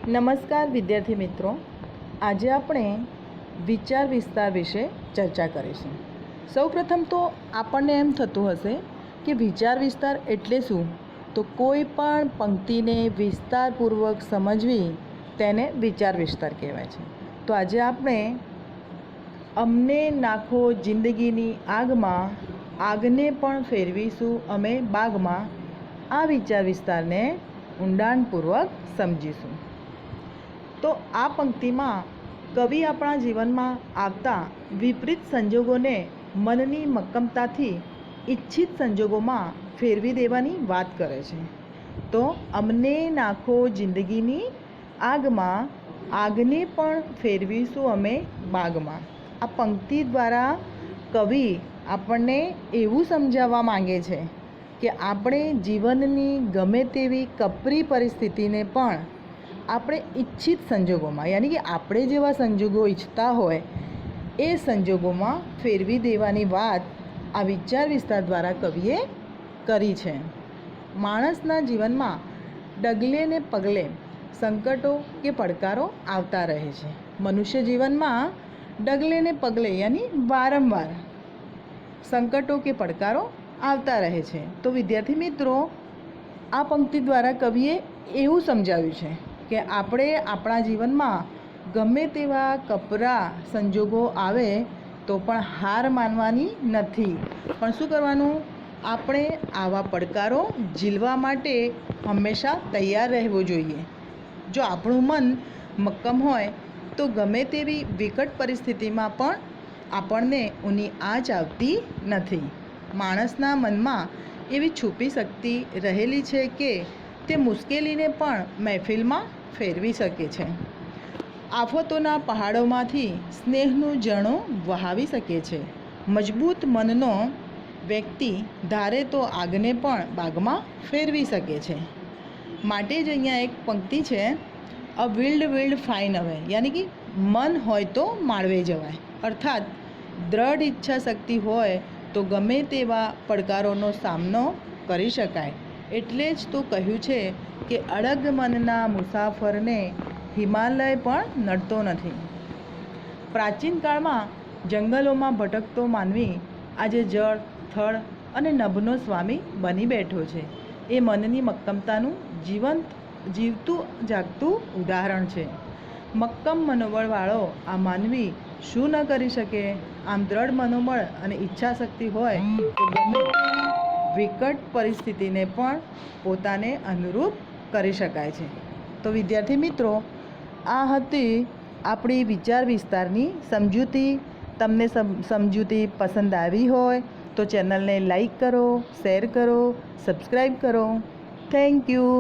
નમસ્કાર વિદ્યાર્થી મિત્રો, આજે આપણે વિચાર વિસ્તાર વિશે ચર્ચા કરીશું। સૌપ્રથમ તો આપણને એમ થતું હશે કે વિચાર વિસ્તાર એટલે શું? તો કોઈ પણ પંક્તિને વિસ્તારપૂર્વક સમજવી તેને વિચાર વિસ્તાર કહેવાય છે। તો આજે આપણે અમને નાખો જિંદગીની આગમાં, આગને પણ ફેરવીશું અમે બાગમાં, આ વિચાર વિસ્તારને ઊંડાણપૂર્વક સમજીશું। તો આ પંક્તિમાં કવિ આપણા જીવનમાં આવતા વિપરીત સંજોગોને મનની મક્કમતાથી ઈચ્છિત સંજોગોમાં ફેરવી દેવાની વાત કરે છે। તો અમને નાખો જિંદગીની આગમાં, આગને પણ ફેરવીશું અમે બાગમાં। આ પંક્તિ દ્વારા કવિ આપણને એવું સમજાવવા માંગે છે કે આપણે જીવનની ગમે તેવી કપરી પરિસ્થિતિને પણ આપણે ઈચ્છિત સંજોગોમાં, યાની કે આપણે જેવા સંજોગો ઈચ્છતા હોય એ સંજોગોમાં ફેરવી દેવાની વાત આ વિચાર વિસ્તાર દ્વારા કવિએ કરી છે। માણસના જીવનમાં ડગલે ને પગલે સંકટો કે પડકારો આવતા રહે છે। મનુષ્ય જીવનમાં ડગલે ને પગલે યાની વારંવાર સંકટો કે પડકારો આવતા રહે છે। તો વિદ્યાર્થી મિત્રો, આ પંક્તિ દ્વારા કવિએ એવું સમજાવ્યું છે કે આપણે આપણા જીવનમાં ગમે તેવા કપરા સંજોગો આવે તો પણ હાર માનવાની નથી, પણ શું કરવાનું? આપણે આવા પડકારો ઝીલવા માટે હંમેશા તૈયાર રહેવું જોઈએ। જો આપણું મન મક્કમ હોય તો ગમે તેવી વિકટ પરિસ્થિતિમાં પણ આપણને ઊની આંચ આવતી નથી। માણસના મનમાં એવી છુપી શક્તિ રહેલી છે કે તે મુશ્કેલીને પણ મહેફિલમાં ફેરવી શકે છે। આફતોના પહાડોમાંથી સ્નેહનું ઝરણું વહાવી શકે છે। મજબૂત મનનો વ્યક્તિ ધારે તો આગને પણ બાગમાં ફેરવી શકે છે। માટે જ અહીંયા એક પંક્તિ છે, અ વિલ્ડ ફાઇન અવે, યાની કે મન હોય તો માળવે જવાય, અર્થાત દ્રઢ ઈચ્છા શક્તિ હોય તો ગમે તેવા પડકારોનો સામનો કરી શકાય। એટલે જ તો કહ્યું છે કે અડગ મનના મુસાફરને હિમાલય પણ નડતો નથી। પ્રાચીન કાળમાં જંગલોમાં ભટકતો માનવી આજે જળ, થળ અને નભનો સ્વામી બની બેઠો છે। એ મનની મક્કમતાનું જીવતું જાગતું ઉદાહરણ છે। મક્કમ મનોબળવાળો આ માનવી શું ન કરી શકે? આમ દ્રઢ મનોબળ અને ઈચ્છાશક્તિ હોય તો ગમે તેવી વિકટ પરિસ્થિતિને પણ પોતાને અનુરૂપ કરી શકાય છે। તો વિદ્યાર્થી મિત્રો, આ હતી આપણી વિચાર વિસ્તારની સમજૂતી। તમને સમજૂતી પસંદ આવી હોય તો ચેનલને લાઈક કરો, શેર કરો, સબસ્ક્રાઈબ કરો। Thank you.